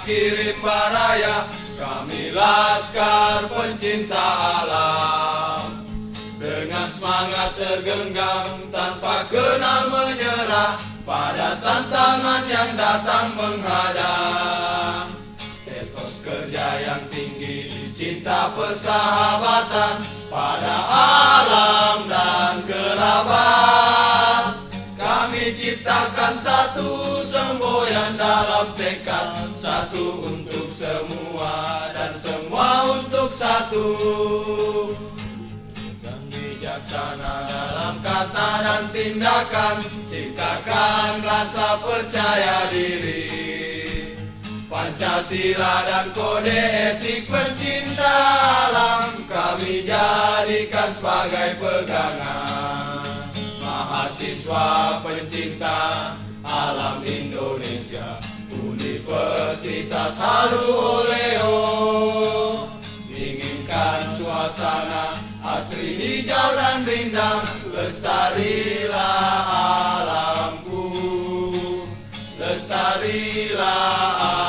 kirim baraya, kami laskar pencinta alam. Dengan semangat tergenggam tanpa kenal menyerah pada tantangan yang datang menghadang. Etos kerja yang tinggi, cinta persahabatan pada alam dan kerabat. Kami ciptakan satu semboyan dalam tekad, satu untuk semua dan semua untuk satu. Bijaksana dalam kata dan tindakan, ciptakan rasa percaya diri. Pancasila dan kode etik pencinta alam kami jadikan sebagai pegangan. Mahasiswa pencinta alam Indonesia, Universitas Halu Oleo, inginkan suasana asri hijau dan rindang, lestarilah alamku, lestarilah alamku.